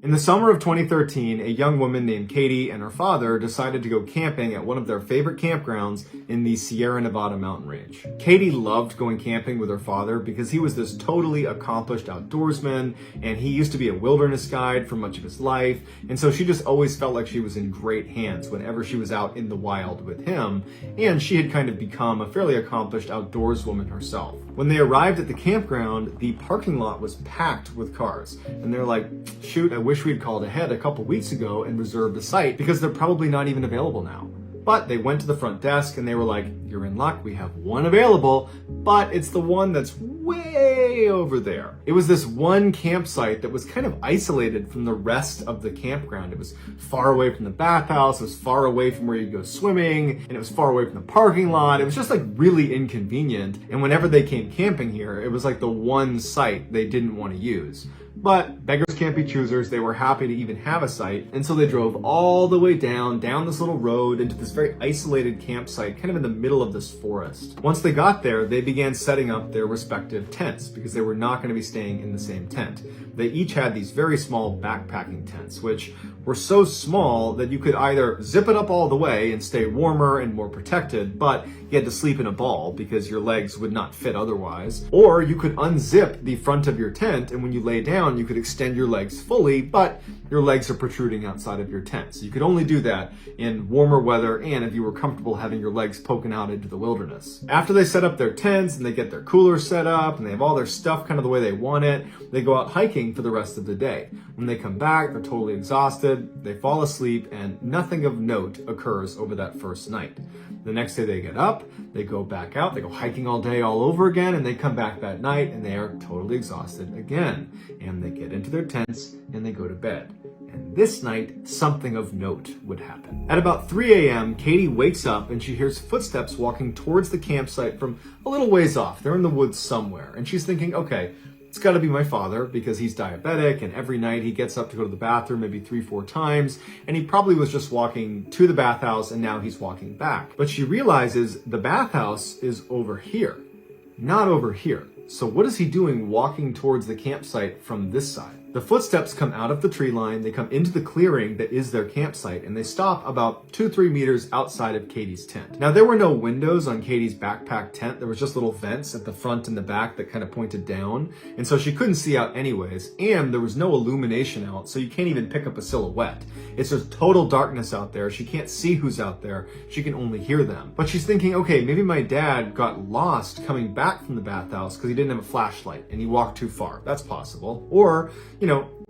In the summer of 2013, a young woman named Katie and her father decided to go camping at one of their favorite campgrounds in the Sierra Nevada mountain range. Katie loved going camping with her father because he was this totally accomplished outdoorsman, and he used to be a wilderness guide for much of his life, and so she just always felt like she was in great hands whenever she was out in the wild with him, and she had kind of become a fairly accomplished outdoorswoman herself. When they arrived at the campground, the parking lot was packed with cars, and they're like, shoot, I wish we'd called ahead a couple weeks ago and reserved a site because they're probably not even available now. But they went to the front desk and they were like, you're in luck, we have one available, but it's the one that's way over there. It was this one campsite that was kind of isolated from the rest of the campground. It was far away from the bathhouse, it was far away from where you go swimming, and it was far away from the parking lot. It was just like really inconvenient. And whenever they came camping here, it was like the one site they didn't want to use. But beggars can't be choosers. They were happy to even have a site. And so they drove all the way down this little road into this very isolated campsite, kind of in the middle of this forest. Once they got there, they began setting up their respective tents because they were not going to be staying in the same tent. They each had these very small backpacking tents, which were so small that you could either zip it up all the way and stay warmer and more protected, but you had to sleep in a ball because your legs would not fit otherwise. Or you could unzip the front of your tent, and when you lay down, you could extend your legs fully, but your legs are protruding outside of your tent. So you could only do that in warmer weather and if you were comfortable having your legs poking out into the wilderness. After they set up their tents and they get their coolers set up and they have all their stuff kind of the way they want it, they go out hiking for the rest of the day. When they come back, they're totally exhausted, they fall asleep, and nothing of note occurs over that first night. The next day they get up, they go back out, they go hiking all day all over again, and they come back that night and they are totally exhausted again. And they get into their tents and they go to bed. And this night, something of note would happen. At about 3 a.m., Katie wakes up and she hears footsteps walking towards the campsite from a little ways off. They're in the woods somewhere. And she's thinking, okay, it's got to be my father because he's diabetic and every night he gets up to go to the bathroom maybe 3-4 times, and he probably was just walking to the bathhouse and now he's walking back. But she realizes the bathhouse is over here, not over here. So what is he doing walking towards the campsite from this side? The footsteps come out of the tree line, they come into the clearing that is their campsite, and they stop about 2-3 meters outside of Katie's tent. Now, there were no windows on Katie's backpack tent. There was just little vents at the front and the back that kind of pointed down, and so she couldn't see out anyways, and there was no illumination out, so you can't even pick up a silhouette. It's just total darkness out there. She can't see who's out there. She can only hear them. But she's thinking, okay, maybe my dad got lost coming back from the bathhouse because he didn't have a flashlight and he walked too far. That's possible. Or,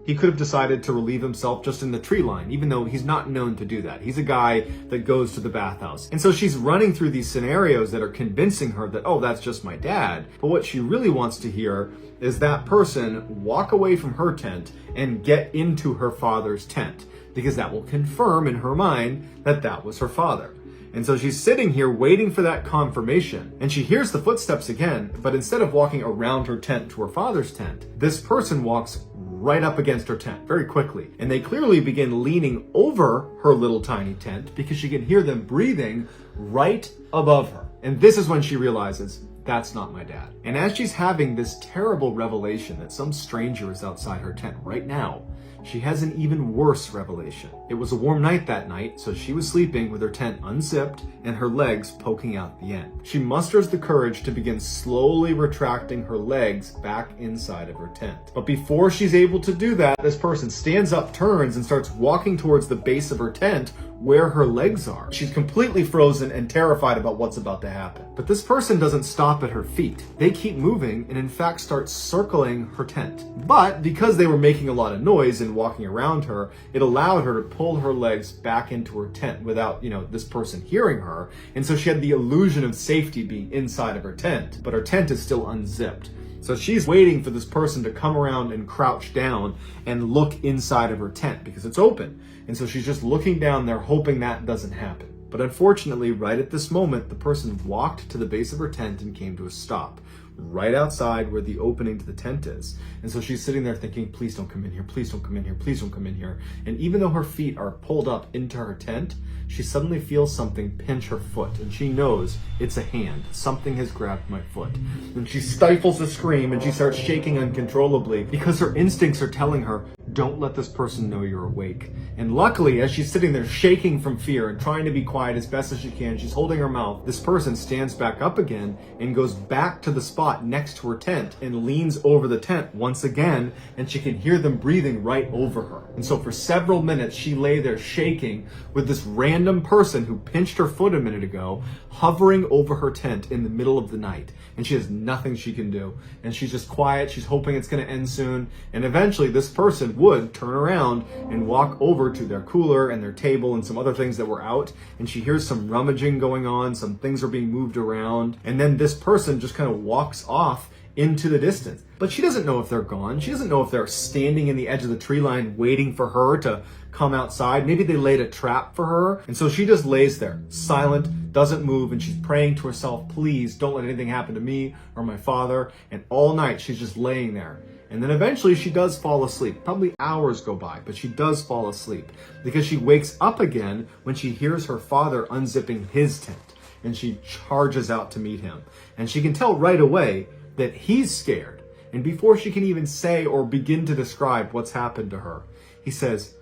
he could have decided to relieve himself just in the tree line, even though he's not known to do that. He's a guy that goes to the bathhouse. And so she's running through these scenarios that are convincing her that, oh, that's just my dad. But what she really wants to hear is that person walk away from her tent and get into her father's tent, because that will confirm in her mind that that was her father. And so she's sitting here waiting for that confirmation, and she hears the footsteps again, but instead of walking around her tent to her father's tent, this person walks right up against her tent very quickly. And they clearly begin leaning over her little tiny tent because she can hear them breathing right above her. And this is when she realizes, that's not my dad. And as she's having this terrible revelation that some stranger is outside her tent right now, she has an even worse revelation. It was a warm night that night, so she was sleeping with her tent unzipped and her legs poking out the end. She musters the courage to begin slowly retracting her legs back inside of her tent. But before she's able to do that, this person stands up, turns, and starts walking towards the base of her tent where her legs are. She's completely frozen and terrified about what's about to happen. But this person doesn't stop at her feet. They keep moving and in fact start circling her tent. But because they were making a lot of noise and walking around her, it allowed her to pull her legs back into her tent without, this person hearing her. And so she had the illusion of safety being inside of her tent, but her tent is still unzipped. So she's waiting for this person to come around and crouch down and look inside of her tent because it's open. And so she's just looking down there hoping that doesn't happen. But unfortunately, right at this moment, the person walked to the base of her tent and came to a stop right outside where the opening to the tent is. And so she's sitting there thinking, please don't come in here, please don't come in here, please don't come in here. And even though her feet are pulled up into her tent, she suddenly feels something pinch her foot, and she knows it's a hand. Something has grabbed my foot. And she stifles a scream and she starts shaking uncontrollably because her instincts are telling her, don't let this person know you're awake. And luckily, as she's sitting there shaking from fear and trying to be quiet as best as she can, she's holding her mouth, this person stands back up again and goes back to the spot next to her tent and leans over the tent once again, and she can hear them breathing right over her. And so for several minutes, she lay there shaking with this random person who pinched her foot a minute ago, hovering over her tent in the middle of the night. And she has nothing she can do. And she's just quiet. She's hoping it's going to end soon. And eventually this person would turn around and walk over to their cooler and their table and some other things that were out. And she hears some rummaging going on. Some things are being moved around. And then this person just kind of walks off into the distance. But she doesn't know if they're gone. She doesn't know if they're standing in the edge of the tree line waiting for her to come outside. Maybe they laid a trap for her. And so she just lays there, silent, doesn't move, and she's praying to herself, please don't let anything happen to me or my father. And all night she's just laying there. And then eventually she does fall asleep. Probably hours go by, but she does fall asleep because she wakes up again when she hears her father unzipping his tent. And she charges out to meet him. And she can tell right away that he's scared. And before she can even say or begin to describe what's happened to her, he says,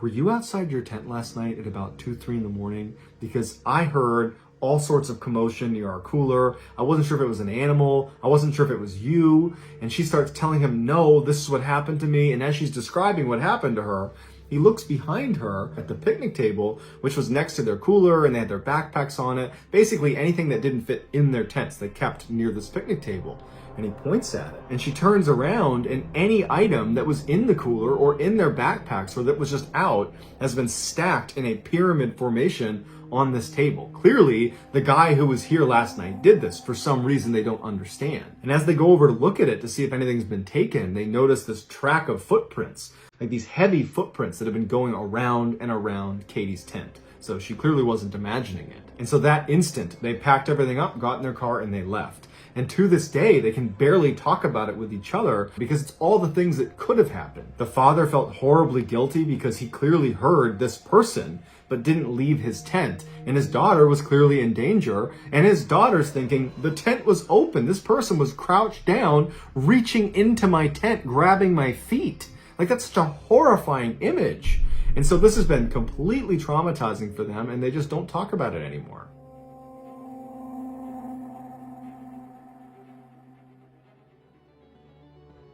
were you outside your tent last night at about 2, 3 in the morning? Because I heard all sorts of commotion near our cooler. I wasn't sure if it was an animal. I wasn't sure if it was you. And she starts telling him, no, this is what happened to me. And as she's describing what happened to her, he looks behind her at the picnic table, which was next to their cooler, and they had their backpacks on it. Basically anything that didn't fit in their tents they kept near this picnic table. And he points at it. And she turns around, and any item that was in the cooler or in their backpacks or that was just out has been stacked in a pyramid formation on this table. Clearly, the guy who was here last night did this for some reason they don't understand. And as they go over to look at it to see if anything's been taken, they notice this track of footprints, like these heavy footprints that have been going around and around Katie's tent. So she clearly wasn't imagining it. And so that instant, they packed everything up, got in their car, and they left. And to this day, they can barely talk about it with each other because it's all the things that could have happened. The father felt horribly guilty because he clearly heard this person but didn't leave his tent. And his daughter was clearly in danger. And his daughter's thinking, the tent was open. This person was crouched down, reaching into my tent, grabbing my feet. Like, that's such a horrifying image. And so this has been completely traumatizing for them, and they just don't talk about it anymore.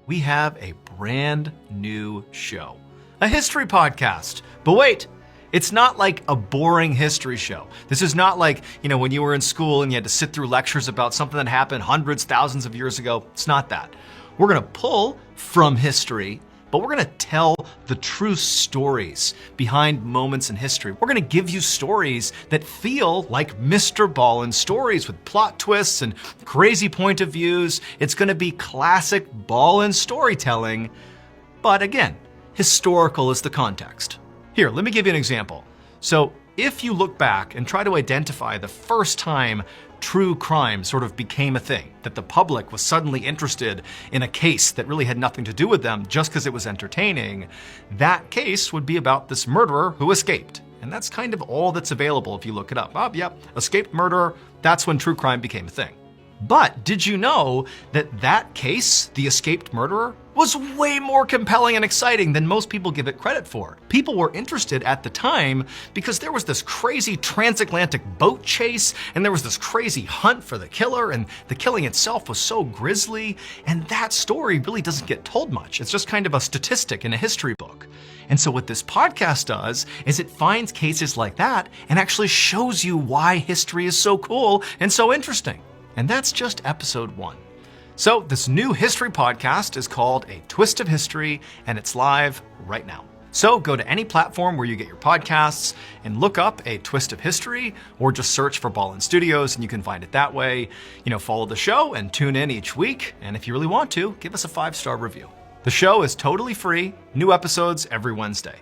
We have a brand new show, a history podcast. But wait, it's not like a boring history show. This is not like, when you were in school and you had to sit through lectures about something that happened hundreds, thousands of years ago. It's not that. We're gonna pull from history, but we're gonna tell the true stories behind moments in history. We're gonna give you stories that feel like MrBallen stories with plot twists and crazy point of views. It's gonna be classic Ballen storytelling, but again, historical is the context. Here, let me give you an example. So if you look back and try to identify the first time true crime sort of became a thing, that the public was suddenly interested in a case that really had nothing to do with them just because it was entertaining, that case would be about this murderer who escaped. And that's kind of all that's available if you look it up. Oh, yep, escaped murderer, that's when true crime became a thing. But did you know that that case, the escaped murderer, was way more compelling and exciting than most people give it credit for? People were interested at the time because there was this crazy transatlantic boat chase, and there was this crazy hunt for the killer, and the killing itself was so grisly, and that story really doesn't get told much. It's just kind of a statistic in a history book. And so what this podcast does is it finds cases like that and actually shows you why history is so cool and so interesting. And that's just episode 1. So this new history podcast is called A Twist of History, and it's live right now. So go to any platform where you get your podcasts and look up A Twist of History, or just search for Ballen Studios and you can find it that way. Follow the show and tune in each week. And if you really want to, give us a 5-star review. The show is totally free, new episodes every Wednesday.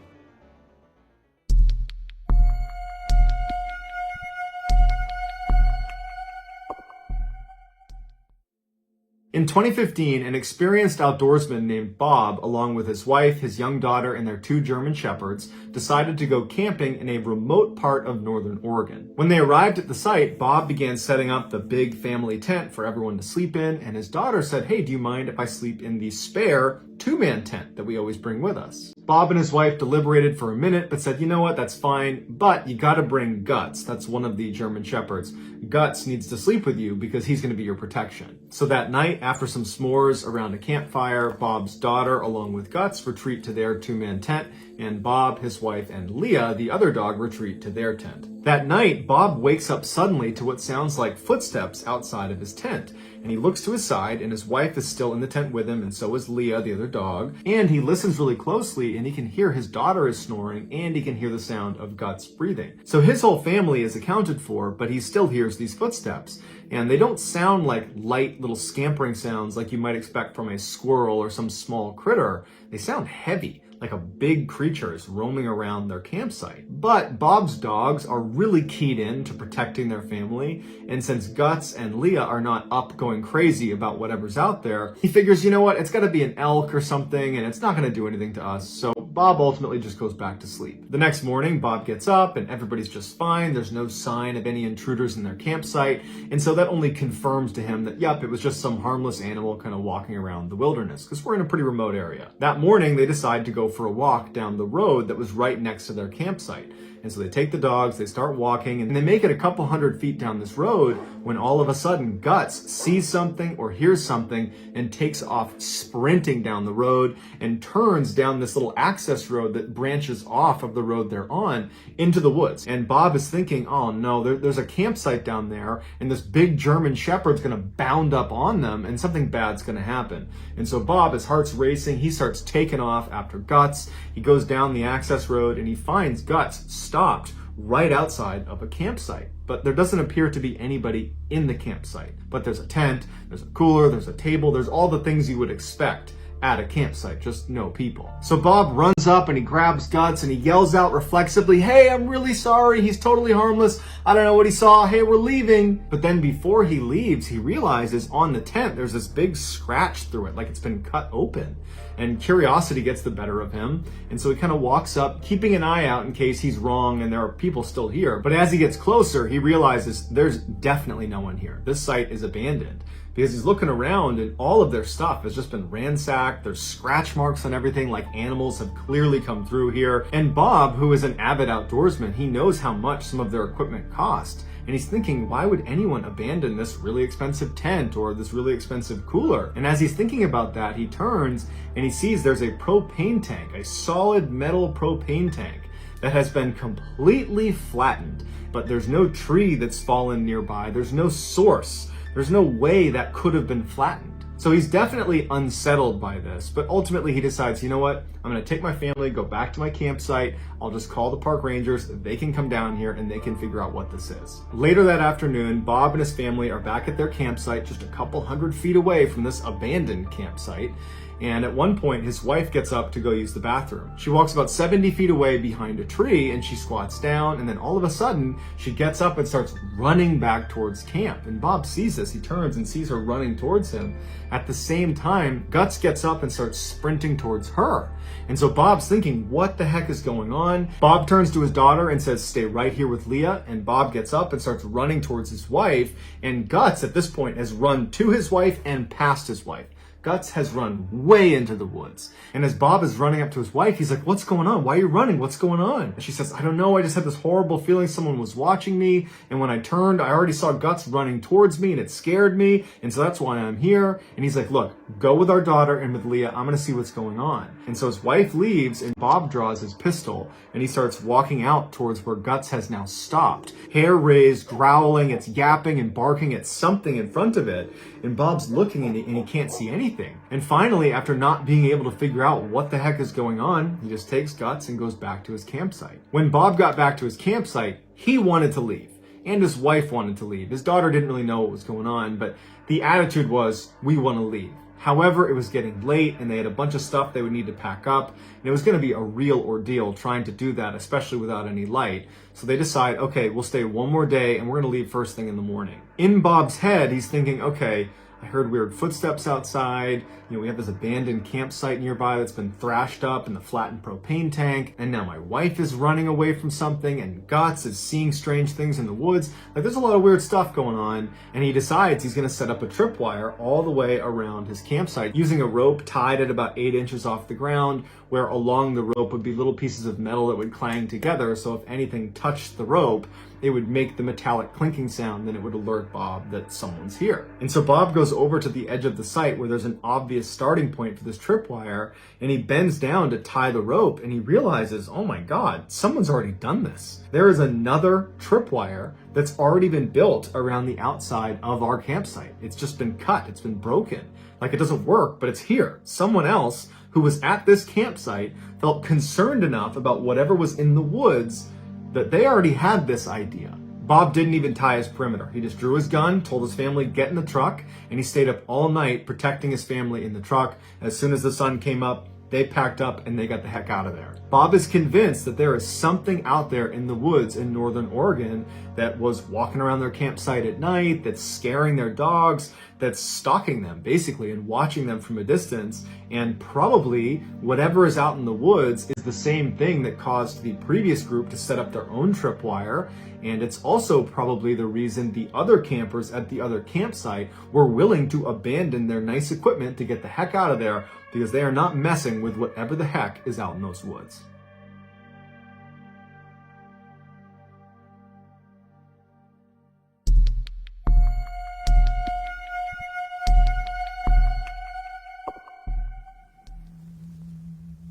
In 2015, an experienced outdoorsman named Bob, along with his wife, his young daughter, and their 2 German shepherds, decided to go camping in a remote part of northern Oregon. When they arrived at the site, Bob began setting up the big family tent for everyone to sleep in, and his daughter said, hey, do you mind if I sleep in the spare two-man tent that we always bring with us. Bob and his wife deliberated for a minute, but said, you know what, that's fine, but you gotta bring Guts. That's one of the German Shepherds. Guts needs to sleep with you because he's gonna be your protection. So that night, after some s'mores around a campfire, Bob's daughter, along with Guts, retreat to their two-man tent, and Bob, his wife, and Leah, the other dog, retreat to their tent. That night, Bob wakes up suddenly to what sounds like footsteps outside of his tent, and he looks to his side, and his wife is still in the tent with him, and so is Leah, the other dog, and he listens really closely, and he can hear his daughter is snoring, and he can hear the sound of Guts breathing. So his whole family is accounted for, but he still hears these footsteps, and they don't sound like light little scampering sounds like you might expect from a squirrel or some small critter. They sound heavy, like a big creature is roaming around their campsite. But Bob's dogs are really keyed in to protecting their family, and since Guts and Leah are not up going crazy about whatever's out there, he figures, you know what, it's gotta be an elk or something, and it's not gonna do anything to us, so Bob ultimately just goes back to sleep. The next morning, Bob gets up, and everybody's just fine. There's no sign of any intruders in their campsite, and so that only confirms to him that, yep, it was just some harmless animal kind of walking around the wilderness, because we're in a pretty remote area. That morning, they decide to go for a walk down the road that was right next to their campsite. And so they take the dogs, they start walking, and they make it a couple hundred feet down this road when all of a sudden Guts sees something or hears something and takes off sprinting down the road and turns down this little access road that branches off of the road they're on into the woods. And Bob is thinking, oh no, there's a campsite down there and this big German Shepherd's gonna bound up on them and something bad's gonna happen. And so Bob, his heart's racing, he starts taking off after Guts. He goes down the access road and he finds Guts stopped right outside of a campsite. But there doesn't appear to be anybody in the campsite. But there's a tent, there's a cooler, there's a table, there's all the things you would expect at a campsite, just no people. So Bob runs up and he grabs Guts and he yells out reflexively, hey, I'm really sorry, he's totally harmless, I don't know what he saw, hey, we're leaving. But then before he leaves, he realizes on the tent there's this big scratch through it, like it's been cut open. And curiosity gets the better of him, and so he kind of walks up, keeping an eye out in case he's wrong and there are people still here. But as he gets closer, he realizes there's definitely no one here. This site is abandoned, because he's looking around and all of their stuff has just been ransacked. There's scratch marks on everything, like animals have clearly come through here. And Bob, who is an avid outdoorsman, he knows how much some of their equipment cost. And he's thinking, why would anyone abandon this really expensive tent or this really expensive cooler? And as he's thinking about that, he turns and he sees there's a propane tank, a solid metal propane tank that has been completely flattened. But there's no tree that's fallen nearby. There's no source. There's no way that could have been flattened. So he's definitely unsettled by this, but ultimately he decides, you know what, I'm gonna take my family, go back to my campsite, I'll just call the park rangers, they can come down here and they can figure out what this is. Later that afternoon, Bob and his family are back at their campsite just a couple hundred feet away from this abandoned campsite. And at one point, his wife gets up to go use the bathroom. She walks about 70 feet away behind a tree and she squats down, and then all of a sudden, she gets up and starts running back towards camp. And Bob sees this, he turns and sees her running towards him. At the same time, Guts gets up and starts sprinting towards her. And so Bob's thinking, what the heck is going on? Bob turns to his daughter and says, stay right here with Leah. And Bob gets up and starts running towards his wife. And Guts, at this point, has run to his wife and past his wife. Guts has run way into the woods. And as Bob is running up to his wife, he's like, what's going on? Why are you running? What's going on? And she says, I don't know. I just had this horrible feeling someone was watching me. And when I turned, I already saw Guts running towards me and it scared me. And so that's why I'm here. And he's like, look, go with our daughter and with Leah. I'm going to see what's going on. And so his wife leaves and Bob draws his pistol and he starts walking out towards where Guts has now stopped. Hair raised, growling, it's yapping and barking at something in front of it. And Bob's looking and he can't see anything. And finally, after not being able to figure out what the heck is going on, he just takes Guts and goes back to his campsite. When Bob got back to his campsite, he wanted to leave. And his wife wanted to leave. His daughter didn't really know what was going on, but the attitude was, we want to leave. However, it was getting late and they had a bunch of stuff they would need to pack up. And it was going to be a real ordeal trying to do that, especially without any light. So they decide, okay, we'll stay one more day and we're going to leave first thing in the morning. In Bob's head, he's thinking, okay, I heard weird footsteps outside. We have this abandoned campsite nearby that's been thrashed up in the flattened propane tank. And now my wife is running away from something, and Guts is seeing strange things in the woods. Like, there's a lot of weird stuff going on. And he decides he's going to set up a tripwire all the way around his campsite using a rope tied at about 8 inches off the ground, where along the rope would be little pieces of metal that would clang together. So if anything touched the rope, it would make the metallic clinking sound, then it would alert Bob that someone's here. And so Bob goes over to the edge of the site where there's an obvious starting point for this tripwire, and he bends down to tie the rope, and he realizes, oh my God, someone's already done this. There is another tripwire that's already been built around the outside of our campsite. It's just been cut, it's been broken. Like, it doesn't work, but it's here. Someone else who was at this campsite felt concerned enough about whatever was in the woods that they already had this idea. Bob didn't even tie his perimeter. He just drew his gun, told his family, get in the truck, and he stayed up all night protecting his family in the truck. As soon as the sun came up, they packed up and they got the heck out of there. Bob is convinced that there is something out there in the woods in northern Oregon that was walking around their campsite at night, that's scaring their dogs, that's stalking them basically and watching them from a distance. And probably whatever is out in the woods is the same thing that caused the previous group to set up their own tripwire. And it's also probably the reason the other campers at the other campsite were willing to abandon their nice equipment to get the heck out of there, because they are not messing with whatever the heck is out in those woods.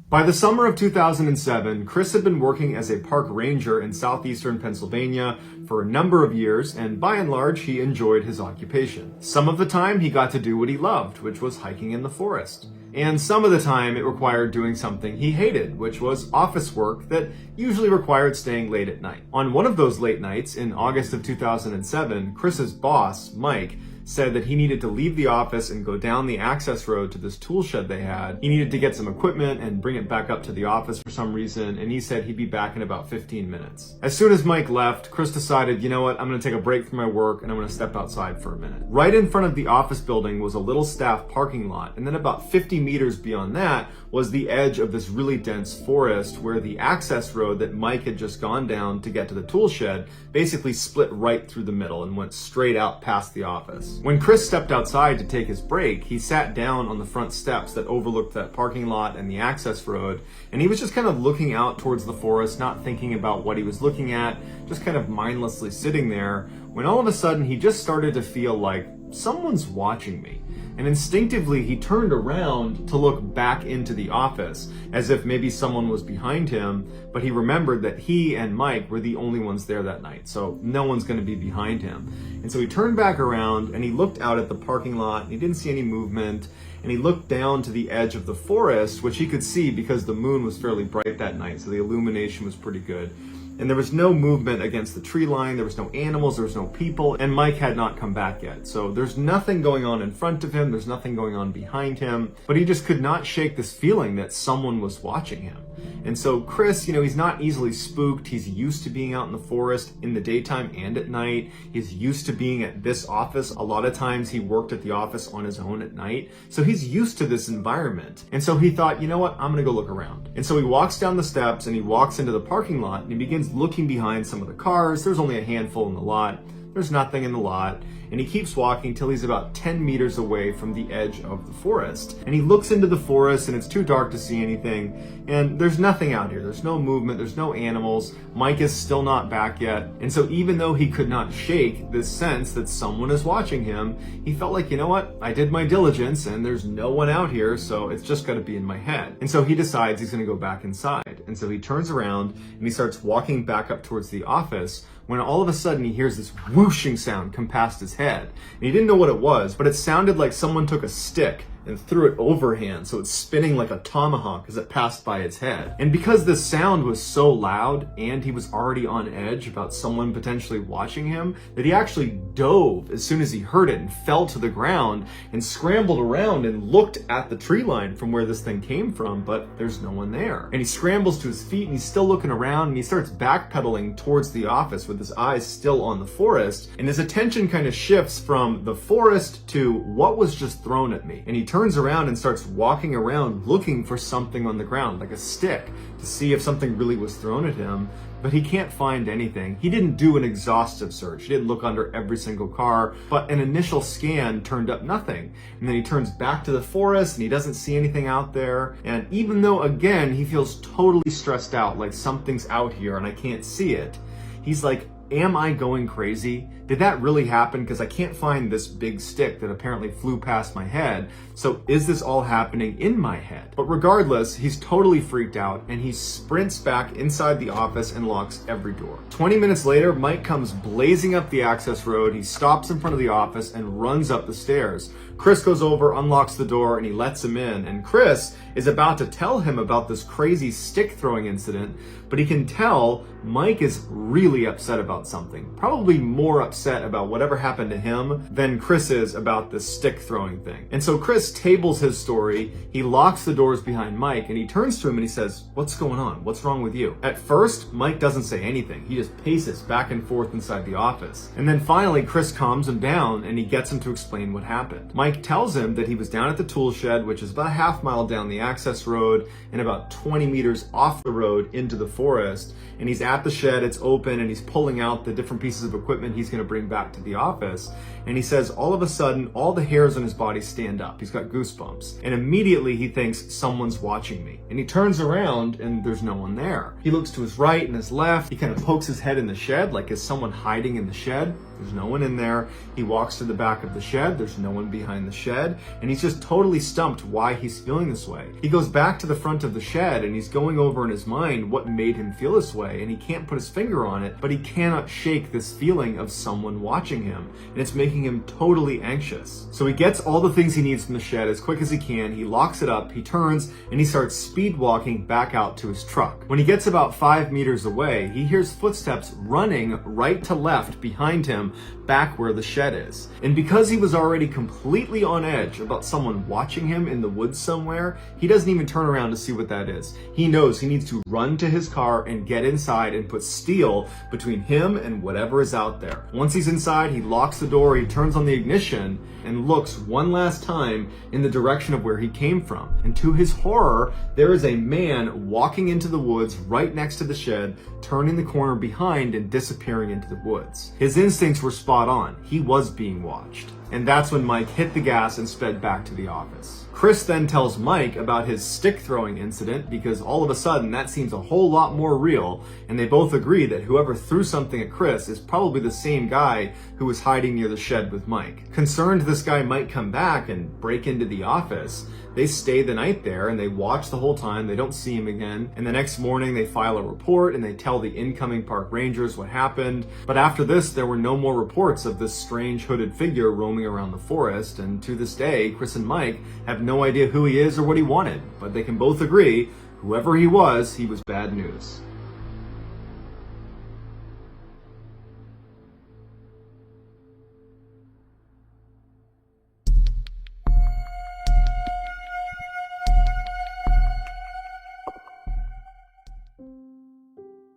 By the summer of 2007, Chris had been working as a park ranger in southeastern Pennsylvania for a number of years, and by and large, he enjoyed his occupation. Some of the time, he got to do what he loved, which was hiking in the forest. And some of the time, it required doing something he hated, which was office work that usually required staying late at night. On one of those late nights, in August of 2007, Chris's boss, Mike, said that he needed to leave the office and go down the access road to this tool shed they had. He needed to get some equipment and bring it back up to the office for some reason, and he said he'd be back in about 15 minutes. As soon as Mike left, Chris decided, you know what, I'm gonna take a break from my work and I'm gonna step outside for a minute. Right in front of the office building was a little staff parking lot, and then about 50 meters beyond that was the edge of this really dense forest where the access road that Mike had just gone down to get to the tool shed basically split right through the middle and went straight out past the office. When Chris stepped outside to take his break, he sat down on the front steps that overlooked that parking lot and the access road, and he was just kind of looking out towards the forest, not thinking about what he was looking at, just kind of mindlessly sitting there, when all of a sudden he just started to feel like someone's watching me. And instinctively, he turned around to look back into the office, as if maybe someone was behind him, but he remembered that he and Mike were the only ones there that night, so no one's going to be behind him. And so he turned back around and he looked out at the parking lot, and he didn't see any movement, and he looked down to the edge of the forest, which he could see because the moon was fairly bright that night, so the illumination was pretty good. And there was no movement against the tree line, there was no animals, there was no people, and Mike had not come back yet. So there's nothing going on in front of him, there's nothing going on behind him, but he just could not shake this feeling that someone was watching him. And so Chris, he's not easily spooked. He's used to being out in the forest in the daytime and at night. He's used to being at this office. A lot of times he worked at the office on his own at night. So he's used to this environment. And so he thought, you know what, I'm gonna go look around. And so he walks down the steps and he walks into the parking lot and he begins looking behind some of the cars. There's only a handful in the lot. There's nothing in the lot. And he keeps walking till he's about 10 meters away from the edge of the forest. And he looks into the forest and it's too dark to see anything. And there's nothing out here. There's no movement. There's no animals. Mike is still not back yet. And so even though he could not shake this sense that someone is watching him, he felt like, you know what? I did my diligence and there's no one out here, so it's just got to be in my head. And so he decides he's going to go back inside. And so he turns around and he starts walking back up towards the office, when all of a sudden he hears this whooshing sound come past his head. And he didn't know what it was, but it sounded like someone took a stick and threw it overhand, so it's spinning like a tomahawk as it passed by its head. And because the sound was so loud and he was already on edge about someone potentially watching him, that he actually dove as soon as he heard it and fell to the ground and scrambled around and looked at the tree line from where this thing came from, but there's no one there. And he scrambles to his feet and he's still looking around, and he starts backpedaling towards the office with his eyes still on the forest, and his attention kind of shifts from the forest to what was just thrown at me. And he turns around and starts walking around looking for something on the ground, like a stick, to see if something really was thrown at him, but he can't find anything. He didn't do an exhaustive search. He didn't look under every single car, but an initial scan turned up nothing. And then he turns back to the forest and he doesn't see anything out there. And even though, again, he feels totally stressed out, like something's out here and I can't see it, he's like, am I going crazy? Did that really happen? Because I can't find this big stick that apparently flew past my head. So is this all happening in my head? But regardless, he's totally freaked out and he sprints back inside the office and locks every door. 20 minutes later, Mike comes blazing up the access road. He stops in front of the office and runs up the stairs. Chris goes over, unlocks the door, and he lets him in. And Chris is about to tell him about this crazy stick throwing incident, but he can tell Mike is really upset about something. Probably more upset about whatever happened to him than Chris is about this stick throwing thing. And so Chris tables his story, he locks the doors behind Mike, and he turns to him and he says, "What's going on? What's wrong with you?" At first, Mike doesn't say anything. He just paces back and forth inside the office. And then finally, Chris calms him down and he gets him to explain what happened. Mike tells him that he was down at the tool shed, which is about a half mile down the access road and about 20 meters off the road into the forest. And he's at the shed, it's open, and he's pulling out the different pieces of equipment he's going to bring back to the office. And he says all of a sudden, all the hairs on his body stand up. He's got goosebumps. And immediately he thinks, someone's watching me. And he turns around and there's no one there. He looks to his right and his left. He kind of pokes his head in the shed, like is someone hiding in the shed? There's no one in there. He walks to the back of the shed. There's no one behind the shed. And he's just totally stumped why he's feeling this way. He goes back to the front of the shed and he's going over in his mind what made him feel this way. And he can't put his finger on it, but he cannot shake this feeling of someone watching him. And it's making him totally anxious. So he gets all the things he needs from the shed as quick as he can. He locks it up, he turns, and he starts speed walking back out to his truck. When he gets about 5 meters away, he hears footsteps running right to left behind him, back where the shed is. And because he was already completely on edge about someone watching him in the woods somewhere, he doesn't even turn around to see what that is. He knows he needs to run to his car and get inside and put steel between him and whatever is out there. Once he's inside, he locks the door, he turns on the ignition and looks one last time in the direction of where he came from. And to his horror, there is a man walking into the woods right next to the shed, turning the corner behind and disappearing into the woods. His instincts were spot on. He was being watched. And that's when Mike hit the gas and sped back to the office. Chris then tells Mike about his stick throwing incident because all of a sudden that seems a whole lot more real, and they both agree that whoever threw something at Chris is probably the same guy who was hiding near the shed with Mike. Concerned this guy might come back and break into the office, they stay the night there and they watch the whole time. They don't see him again. And the next morning they file a report and they tell the incoming park rangers what happened. But after this, there were no more reports of this strange hooded figure roaming around the forest. And to this day, Chris and Mike have no idea who he is or what he wanted. But they can both agree, whoever he was bad news.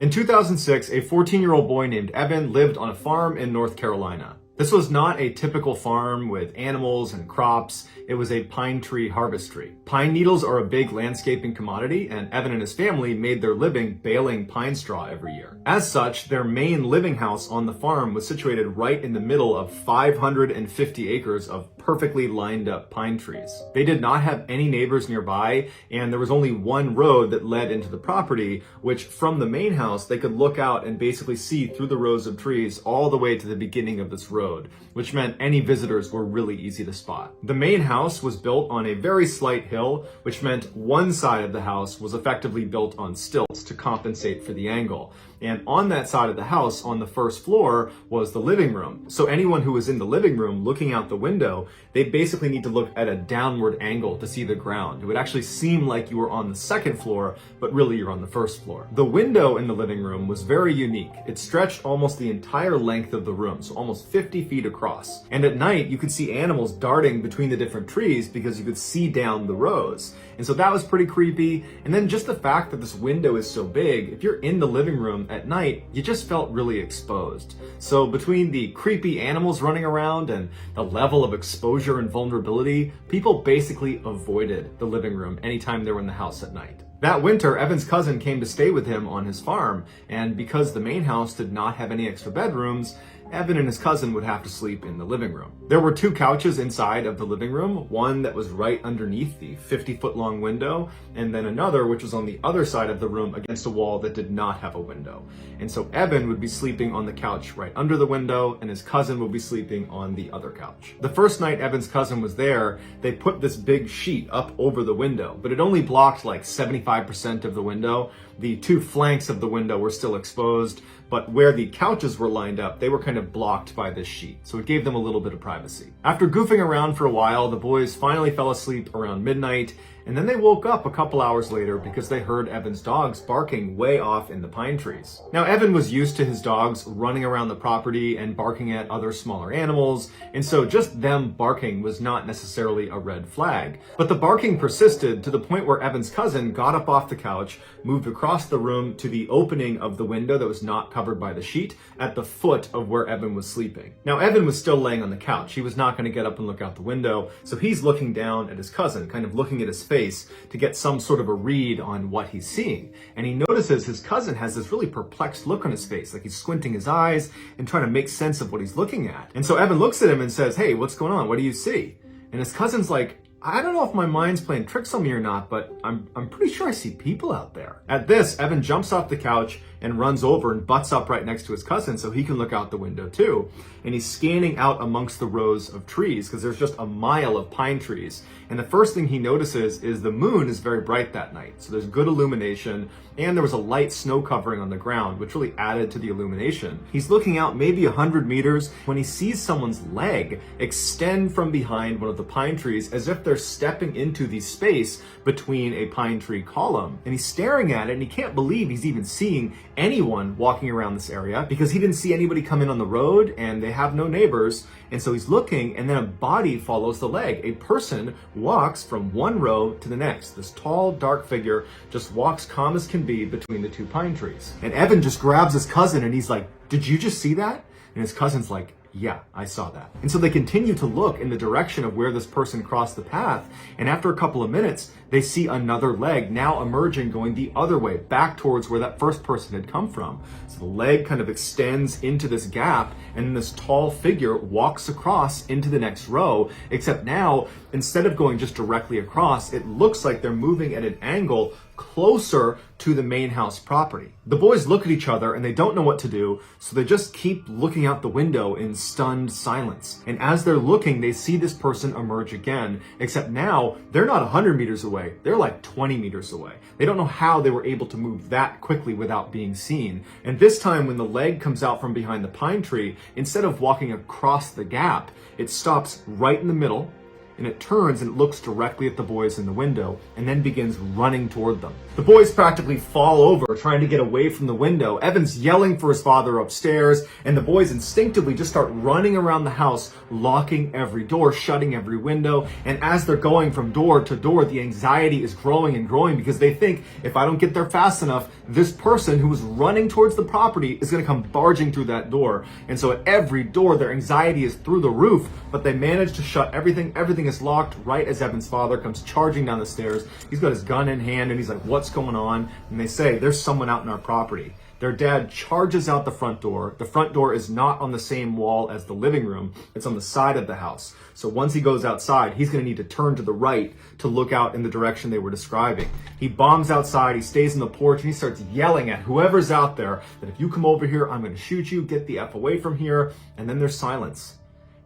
In 2006, a 14-year-old boy named Evan lived on a farm in North Carolina. This was not a typical farm with animals and crops. It was a pine tree harvestry. Pine needles are a big landscaping commodity, and Evan and his family made their living baling pine straw every year. As such, their main living house on the farm was situated right in the middle of 550 acres of perfectly lined up pine trees. They did not have any neighbors nearby, and there was only one road that led into the property, which from the main house, they could look out and basically see through the rows of trees all the way to the beginning of this road, which meant any visitors were really easy to spot. The main house was built on a very slight hill, which meant one side of the house was effectively built on stilts to compensate for the angle. And on that side of the house, on the first floor, was the living room. So anyone who was in the living room looking out the window they'd basically need to look at a downward angle to see the ground. It would actually seem like you were on the second floor, but really you're on the first floor. The window in the living room was very unique. It stretched almost the entire length of the room, so almost 50 feet across. And at night, you could see animals darting between the different trees because you could see down the rows. And so that was pretty creepy. And then just the fact that this window is so big, if you're in the living room at night, you just felt really exposed. So between the creepy animals running around and the level of exposure and vulnerability, people basically avoided the living room anytime they were in the house at night. That winter, Evan's cousin came to stay with him on his farm, and because the main house did not have any extra bedrooms, Evan and his cousin would have to sleep in the living room. There were 2 couches inside of the living room, one that was right underneath the 50-foot long window, and then another which was on the other side of the room against a wall that did not have a window. And so Evan would be sleeping on the couch right under the window, and his cousin would be sleeping on the other couch. The first night Evan's cousin was there, they put this big sheet up over the window, but it only blocked like 75% of the window. The 2 flanks of the window were still exposed, but where the couches were lined up, they were kind of blocked by this sheet, so it gave them a little bit of privacy. After goofing around for a while, the boys finally fell asleep around midnight, and then they woke up a couple hours later because they heard Evan's dogs barking way off in the pine trees. Now, Evan was used to his dogs running around the property and barking at other smaller animals, and so just them barking was not necessarily a red flag. But the barking persisted to the point where Evan's cousin got up off the couch, moved across the room to the opening of the window that was not covered by the sheet at the foot of where Evan was sleeping. Now, Evan was still laying on the couch. He was not going to get up and look out the window, so he's looking down at his cousin, kind of looking at his face to get some sort of a read on what he's seeing. And he notices his cousin has this really perplexed look on his face, like he's squinting his eyes and trying to make sense of what he's looking at. And so Evan looks at him and says, "Hey, what's going on? What do you see?" And his cousin's like, "I don't know if my mind's playing tricks on me or not, but I'm pretty sure I see people out there." At this, Evan jumps off the couch and runs over and butts up right next to his cousin so he can look out the window too. And he's scanning out amongst the rows of trees because there's just a mile of pine trees. And the first thing he notices is the moon is very bright that night. So there's good illumination, and there was a light snow covering on the ground, which really added to the illumination. He's looking out maybe 100 meters when he sees someone's leg extend from behind one of the pine trees as if they're stepping into the space between a pine tree column. And he's staring at it, and he can't believe he's even seeing anyone walking around this area because he didn't see anybody come in on the road, and they have no neighbors. And so he's looking, and then a body follows the leg. A person walks from one row to the next. This tall, dark figure just walks calm as can be between the 2 pine trees. And Evan just grabs his cousin and he's like, "Did you just see that?" And his cousin's like, "Yeah, I saw that." And so they continue to look in the direction of where this person crossed the path. And after a couple of minutes, they see another leg now emerging, going the other way, back towards where that first person had come from. So the leg kind of extends into this gap, and then this tall figure walks across into the next row, except now, instead of going just directly across, it looks like they're moving at an angle closer to the main house property. The boys look at each other and they don't know what to do, so they just keep looking out the window in stunned silence. And as they're looking, they see this person emerge again, except now they're not 100 meters away, they're like 20 meters away. They don't know how they were able to move that quickly without being seen. And this time when the leg comes out from behind the pine tree, instead of walking across the gap, it stops right in the middle, and it turns and looks directly at the boys in the window and then begins running toward them. The boys practically fall over trying to get away from the window. Evan's yelling for his father upstairs, and the boys instinctively just start running around the house, locking every door, shutting every window. And as they're going from door to door, the anxiety is growing and growing because they think, if I don't get there fast enough, this person who is running towards the property is going to come barging through that door. And so at every door, their anxiety is through the roof, but they manage to shut everything. Everything is locked right as Evan's father comes charging down the stairs. He's got his gun in hand and he's like, "What's going on?" And they say, "There's someone out in our property." Their dad charges out the front door. The front door is not on the same wall as the living room. It's on the side of the house. So once he goes outside, he's going to need to turn to the right to look out in the direction they were describing. He bombs outside, he stays on the porch, and he starts yelling at whoever's out there that if you come over here, I'm going to shoot you, get the F away from here. And then there's silence.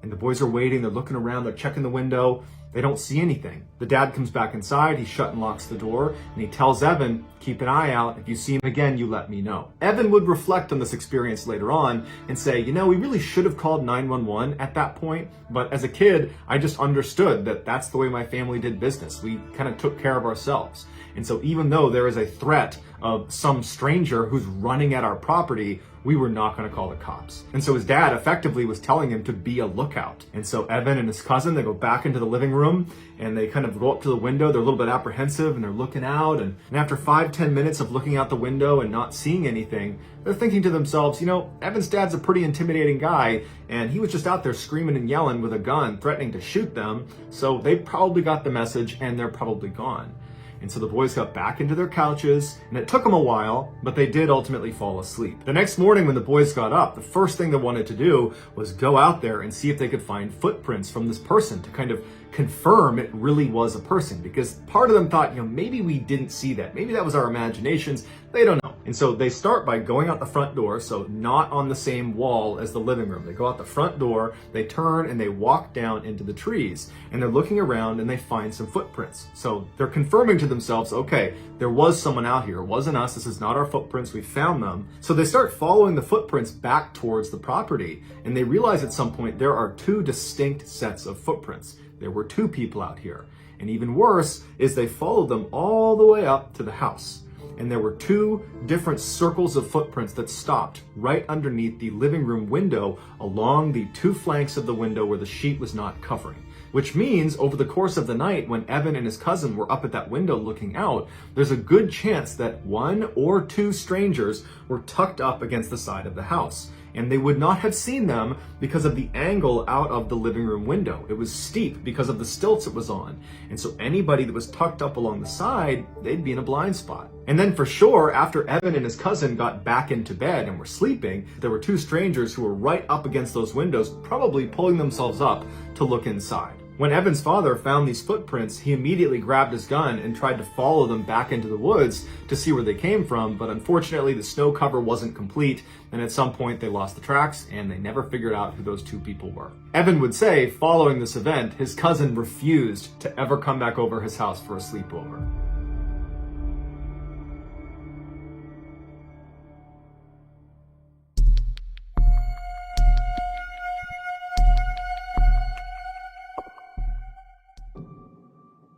And the boys are waiting, they're looking around, they're checking the window, They don't see anything. The dad comes back inside, he shut and locks the door, and he tells Evan, keep an eye out. If you see him again, you let me know. Evan would reflect on this experience later on and say, we really should have called 911 at that point, but as a kid, I just understood that that's the way my family did business. We kind of took care of ourselves. And so even though there is a threat of some stranger who's running at our property, we were not going to call the cops. And so his dad effectively was telling him to be a lookout. And so Evan and his cousin, they go back into the living room and they kind of go up to the window. They're a little bit apprehensive and they're looking out. And after 5-10 minutes of looking out the window and not seeing anything, they're thinking to themselves, Evan's dad's a pretty intimidating guy and he was just out there screaming and yelling with a gun, threatening to shoot them. So they probably got the message and they're probably gone. And so the boys got back into their couches, and it took them a while, but they did ultimately fall asleep. The next morning when the boys got up, the first thing they wanted to do was go out there and see if they could find footprints from this person to kind of confirm it really was a person, because part of them thought, maybe we didn't see that. Maybe that was our imaginations. They don't know. And so they start by going out the front door, so not on the same wall as the living room. They go out the front door, they turn and they walk down into the trees, and they're looking around and they find some footprints. So they're confirming to themselves, okay, there was someone out here. It wasn't us. This is not our footprints. We found them. So they start following the footprints back towards the property, and they realize at some point there are two distinct sets of footprints. There were two people out here. And even worse is they followed them all the way up to the house. And there were two different circles of footprints that stopped right underneath the living room window along the two flanks of the window where the sheet was not covering. Which means over the course of the night, when Evan and his cousin were up at that window looking out, there's a good chance that one or two strangers were tucked up against the side of the house. And they would not have seen them because of the angle out of the living room window. It was steep because of the stilts it was on. And so anybody that was tucked up along the side, they'd be in a blind spot. And then for sure, after Evan and his cousin got back into bed and were sleeping, there were two strangers who were right up against those windows, probably pulling themselves up to look inside. When Evan's father found these footprints, he immediately grabbed his gun and tried to follow them back into the woods to see where they came from, but unfortunately the snow cover wasn't complete, and at some point they lost the tracks and they never figured out who those two people were. Evan would say, following this event, his cousin refused to ever come back over his house for a sleepover.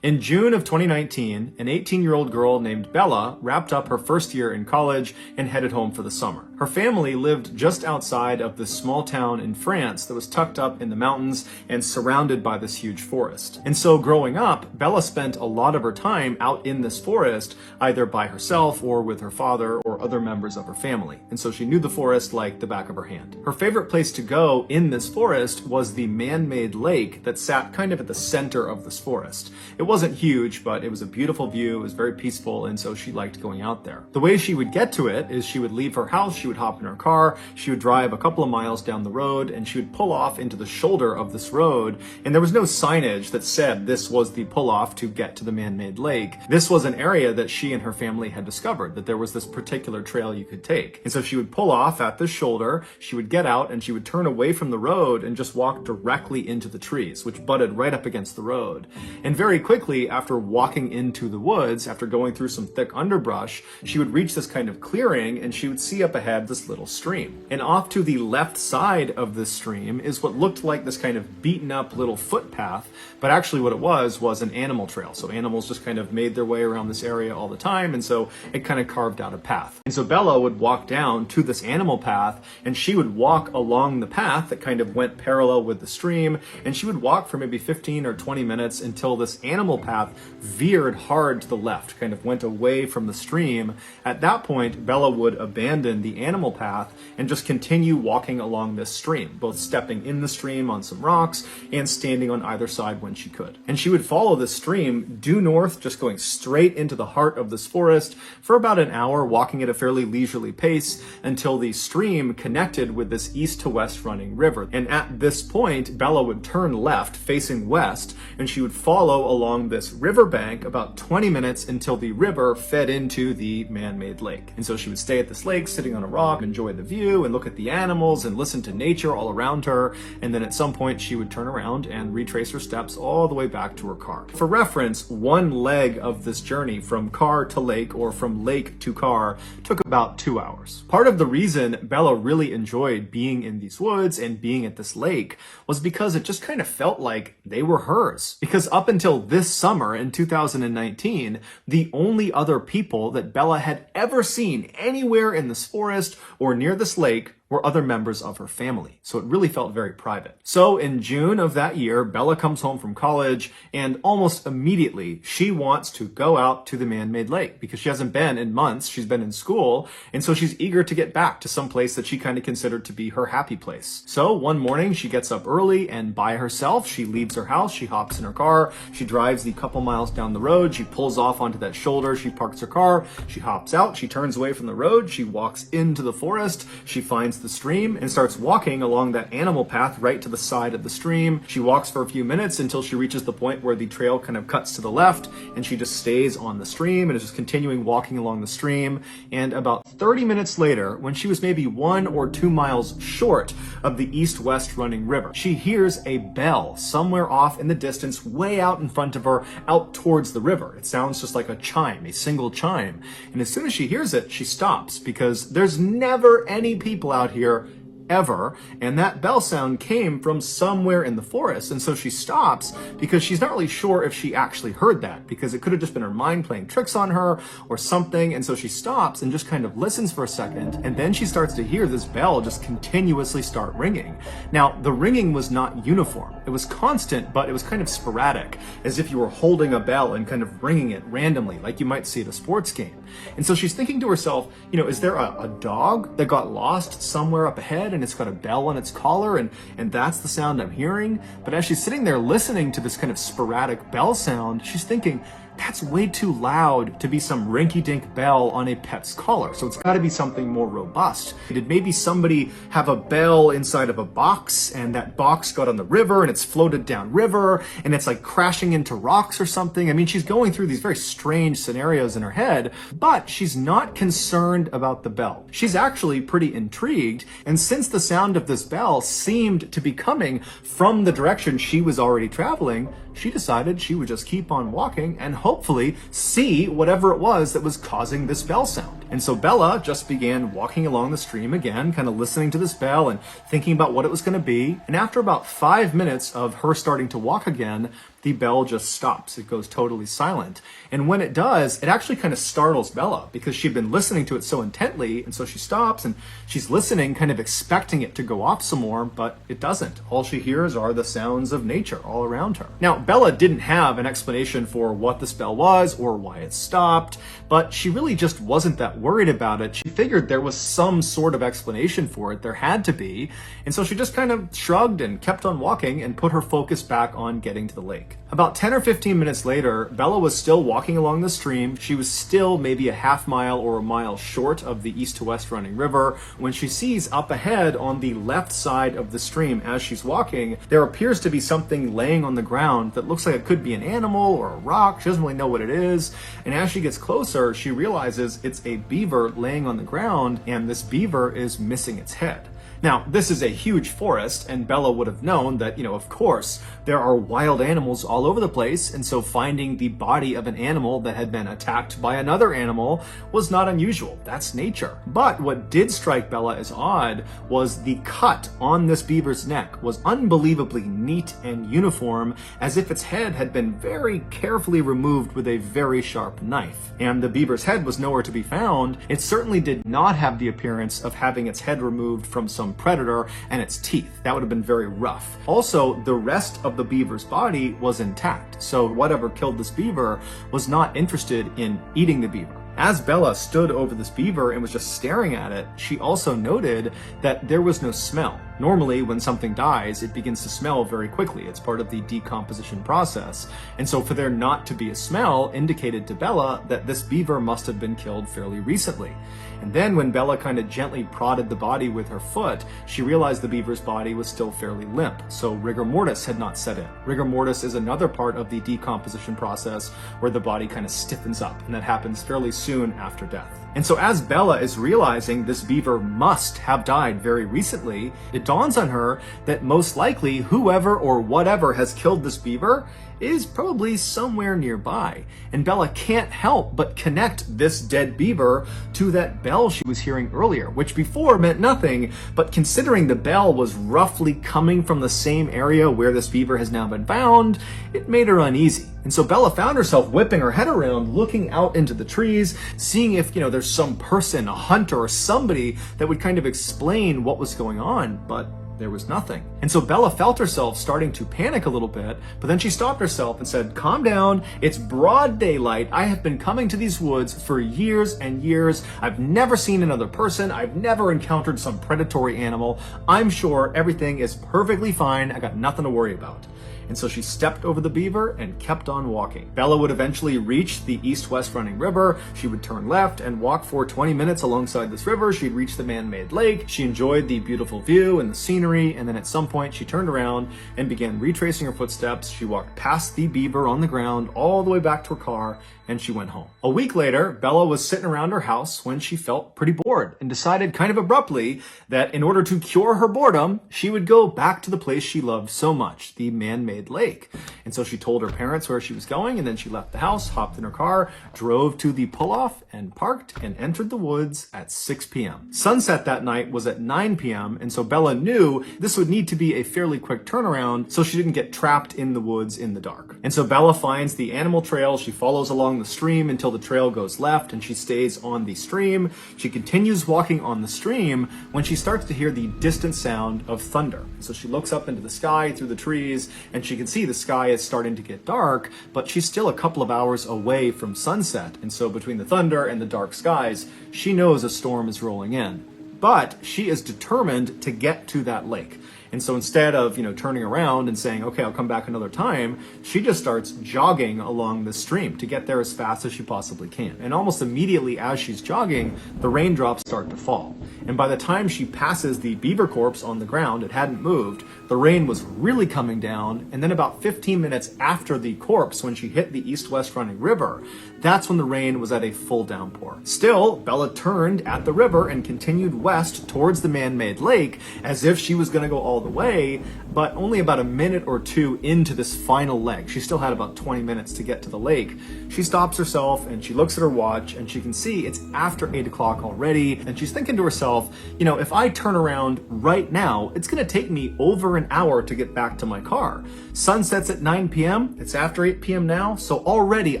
In June of 2019, an 18-year-old girl named Bella wrapped up her first year in college and headed home for the summer. Her family lived just outside of this small town in France that was tucked up in the mountains and surrounded by this huge forest. And so growing up, Bella spent a lot of her time out in this forest, either by herself or with her father or other members of her family. And so she knew the forest like the back of her hand. Her favorite place to go in this forest was the man-made lake that sat kind of at the center of this forest. It wasn't huge, but it was a beautiful view. It was very peaceful, and so she liked going out there. The way she would get to it is she would leave her house, she would hop in her car, she would drive a couple of miles down the road, and she would pull off into the shoulder of this road, and there was no signage that said this was the pull-off to get to the man-made lake. This was an area that she and her family had discovered, that there was this particular trail you could take. And so she would pull off at the shoulder, she would get out, and she would turn away from the road and just walk directly into the trees, which butted right up against the road. And very quickly, after walking into the woods, after going through some thick underbrush, she would reach this kind of clearing and she would see up ahead this little stream. And off to the left side of this stream is what looked like this kind of beaten up little footpath, but actually what it was an animal trail. So animals just kind of made their way around this area all the time, and so it kind of carved out a path. And so Bella would walk down to this animal path, and she would walk along the path that kind of went parallel with the stream, and she would walk for maybe 15 or 20 minutes until this animal path veered hard to the left, kind of went away from the stream. At that point, Bella would abandon the animal path and just continue walking along this stream, both stepping in the stream on some rocks and standing on either side when she could. And she would follow the stream due north, just going straight into the heart of this forest for about an hour, walking at a fairly leisurely pace until the stream connected with this east to west running river. And at this point, Bella would turn left, facing west, and she would follow along along this riverbank about 20 minutes until the river fed into the man-made lake. And so she would stay at this lake, sitting on a rock, enjoy the view, and look at the animals and listen to nature all around her. And then at some point she would turn around and retrace her steps all the way back to her car. For reference, one leg of this journey from car to lake or from lake to car took about 2 hours. Part of the reason Bella really enjoyed being in these woods and being at this lake was because it just kind of felt like they were hers. Because up until this summer in 2019, the only other people that Bella had ever seen anywhere in this forest or near this lake were other members of her family. So it really felt very private. So in June of that year, Bella comes home from college, and almost immediately she wants to go out to the man-made lake because she hasn't been in months. She's been in school, and so she's eager to get back to some place that she kind of considered to be her happy place. So one morning she gets up early, and by herself she leaves her house, she hops in her car, she drives the couple miles down the road, she pulls off onto that shoulder, she parks her car, she hops out, she turns away from the road, she walks into the forest, she finds the stream and starts walking along that animal path right to the side of the stream. She walks for a few minutes until she reaches the point where the trail kind of cuts to the left, and she just stays on the stream and is just continuing walking along the stream. And about 30 minutes later, when she was maybe 1 or 2 miles short of the east-west running river, she hears a bell somewhere off in the distance, way out in front of her, out towards the river. It sounds just like a chime, a single chime. And as soon as she hears it, she stops because there's never any people out here ever, and that bell sound came from somewhere in the forest. And so she stops because she's not really sure if she actually heard that, because it could have just been her mind playing tricks on her or something. And so she stops and just kind of listens for a second, and then she starts to hear this bell just continuously start ringing. Now, the ringing was not uniform. It was constant, but it was kind of sporadic, as if you were holding a bell and kind of ringing it randomly, like you might see at a sports game. And so she's thinking to herself, is there a dog that got lost somewhere up ahead and it's got a bell on its collar, and that's the sound I'm hearing? But as she's sitting there listening to this kind of sporadic bell sound, she's thinking, that's way too loud to be some rinky-dink bell on a pet's collar. So it's got to be something more robust. Did maybe somebody have a bell inside of a box, and that box got on the river and it's floated down river and it's like crashing into rocks or something? I mean, she's going through these very strange scenarios in her head, but she's not concerned about the bell. She's actually pretty intrigued. And since the sound of this bell seemed to be coming from the direction she was already traveling, she decided she would just keep on walking and hopefully see whatever it was that was causing this bell sound. And so Bella just began walking along the stream again, kind of listening to this bell and thinking about what it was going to be. And after about 5 minutes of her starting to walk again, the bell just stops. It goes totally silent. And when it does, it actually kind of startles Bella because she'd been listening to it so intently. And so she stops and she's listening, kind of expecting it to go off some more, but it doesn't. All she hears are the sounds of nature all around her. Now, Bella didn't have an explanation for what this bell was or why it stopped, but she really just wasn't that worried about it. She figured there was some sort of explanation for it. There had to be. And so she just kind of shrugged and kept on walking and put her focus back on getting to the lake. About 10 or 15 minutes later, Bella was still walking along the stream. She was still maybe a half mile or a mile short of the east to west running river when she sees up ahead on the left side of the stream as she's walking, there appears to be something laying on the ground that looks like it could be an animal or a rock. She doesn't really know what it is. And as she gets closer, she realizes it's a beaver laying on the ground, and this beaver is missing its head. Now, this is a huge forest, and Bella would have known that, of course, there are wild animals all over the place, and so finding the body of an animal that had been attacked by another animal was not unusual. That's nature. But what did strike Bella as odd was the cut on this beaver's neck was unbelievably neat and uniform, as if its head had been very carefully removed with a very sharp knife. And the beaver's head was nowhere to be found. It certainly did not have the appearance of having its head removed from some predator and its teeth. That would have been very rough. Also, the rest of the beaver's body was intact, so whatever killed this beaver was not interested in eating the beaver. As Bella stood over this beaver and was just staring at it, she also noted that there was no smell. Normally, when something dies, it begins to smell very quickly. It's part of the decomposition process. And so for there not to be a smell indicated to Bella that this beaver must have been killed fairly recently. And then when Bella kind of gently prodded the body with her foot, she realized the beaver's body was still fairly limp, so rigor mortis had not set in. Rigor mortis is another part of the decomposition process where the body kind of stiffens up, and that happens fairly soon after death. And so as Bella is realizing this beaver must have died very recently, it dawns on her that most likely whoever or whatever has killed this beaver is probably somewhere nearby. And Bella can't help but connect this dead beaver to that bell she was hearing earlier, which before meant nothing, but considering the bell was roughly coming from the same area where this beaver has now been found, it made her uneasy. And so Bella found herself whipping her head around, looking out into the trees, seeing if, there's some person, a hunter or somebody that would kind of explain what was going on, but there was nothing. And so Bella felt herself starting to panic a little bit, but then she stopped herself and said, "Calm down, it's broad daylight. I have been coming to these woods for years and years. I've never seen another person. I've never encountered some predatory animal. I'm sure everything is perfectly fine. I got nothing to worry about." And so she stepped over the beaver and kept on walking. Bella would eventually reach the east-west running river. She would turn left and walk for 20 minutes alongside this river. She'd reach the man-made lake. She enjoyed the beautiful view and the scenery, and then at some point she turned around and began retracing her footsteps. She walked past the beaver on the ground all the way back to her car, and she went home. A week later, Bella was sitting around her house when she felt pretty bored and decided kind of abruptly that in order to cure her boredom, she would go back to the place she loved so much, the man-made lake. And so she told her parents where she was going, and then she left the house, hopped in her car, drove to the pull-off and parked and entered the woods at 6 p.m. Sunset that night was at 9 p.m. and so Bella knew this would need to be a fairly quick turnaround so she didn't get trapped in the woods in the dark. And so Bella finds the animal trail. She follows along the stream until the trail goes left and she stays on the stream. She continues walking on the stream when she starts to hear the distant sound of thunder. So she looks up into the sky through the trees and she can see the sky is starting to get dark, but she's still a couple of hours away from sunset. And so between the thunder and the dark skies, she knows a storm is rolling in. But she is determined to get to that lake. And so instead of, turning around and saying, okay, I'll come back another time, she just starts jogging along the stream to get there as fast as she possibly can. And almost immediately as she's jogging, the raindrops start to fall. And by the time she passes the beaver corpse on the ground, it hadn't moved, the rain was really coming down. And then about 15 minutes after the corpse, when she hit the east-west running river, that's when the rain was at a full downpour. Still, Bella turned at the river and continued west towards the man-made lake as if she was going to go all the way, but only about a minute or two into this final leg. She still had about 20 minutes to get to the lake. She stops herself and she looks at her watch and she can see it's after 8 o'clock already. And she's thinking to herself, if I turn around right now, it's going to take me over an hour to get back to my car. Sunsets at 9 p.m. It's after 8 p.m. now. So already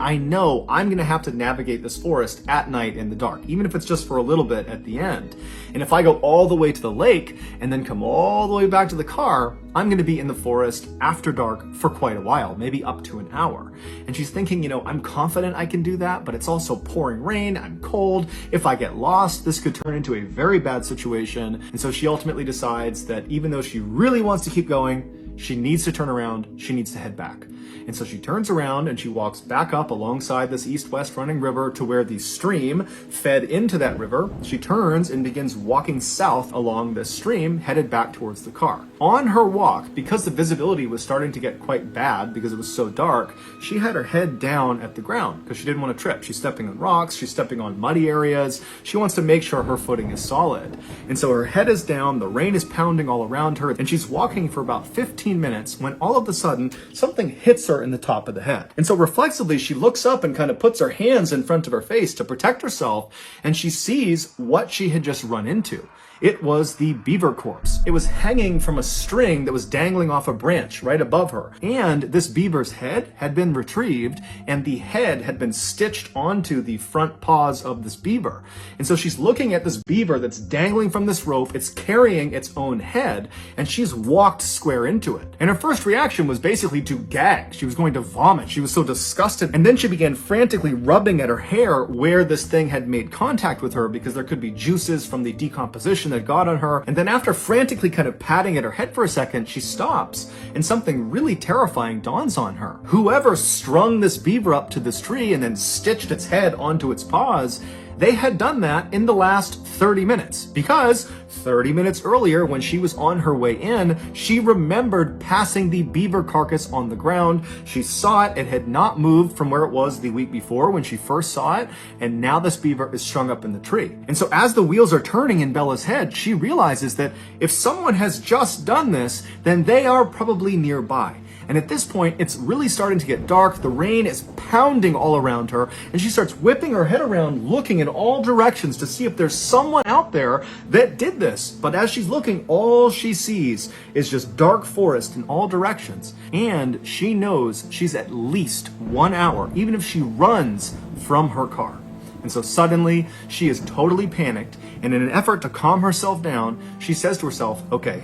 I know I'm going to have to navigate this forest at night in the dark, even if it's just for a little bit at the end. And if I go all the way to the lake and then come all the way back to the car, I'm going to be in the forest after dark for quite a while, maybe up to an hour. And she's thinking, I'm confident I can do that, but it's also pouring rain, I'm cold. If I get lost, this could turn into a very bad situation. And so she ultimately decides that even though she really wants to keep going, she needs to turn around, she needs to head back. And so she turns around and she walks back up alongside this east-west running river to where the stream fed into that river. She turns and begins walking south along this stream, headed back towards the car. On her walk, because the visibility was starting to get quite bad because it was so dark, she had her head down at the ground because she didn't want to trip. She's stepping on rocks, she's stepping on muddy areas. She wants to make sure her footing is solid. And so her head is down, the rain is pounding all around her, and she's walking for about 15 minutes when all of a sudden something hits her in the top of the head. And so reflexively, she looks up and kind of puts her hands in front of her face to protect herself, and she sees what she had just run into. It was the beaver corpse. It was hanging from a string that was dangling off a branch right above her. And this beaver's head had been retrieved and the head had been stitched onto the front paws of this beaver. And so she's looking at this beaver that's dangling from this rope. It's carrying its own head and she's walked square into it. And her first reaction was basically to gag. She was going to vomit. She was so disgusted. And then she began frantically rubbing at her hair where this thing had made contact with her because there could be juices from the decomposition emotion that got on her. And then after frantically kind of patting at her head for a second, she stops and something really terrifying dawns on her. Whoever strung this beaver up to this tree and then stitched its head onto its paws, they had done that in the last 30 minutes, because 30 minutes earlier when she was on her way in, she remembered passing the beaver carcass on the ground. She saw it. It had not moved from where it was the week before when she first saw it, and now this beaver is strung up in the tree. And so as the wheels are turning in Bella's head, she realizes that if someone has just done this, then they are probably nearby. And at this point, it's really starting to get dark. The rain is pounding all around her, and she starts whipping her head around, looking in all directions to see if there's someone out there that did this. But as she's looking, all she sees is just dark forest in all directions. And she knows she's at least 1 hour, even if she runs from her car. And so suddenly, she is totally panicked, and in an effort to calm herself down, she says to herself, okay,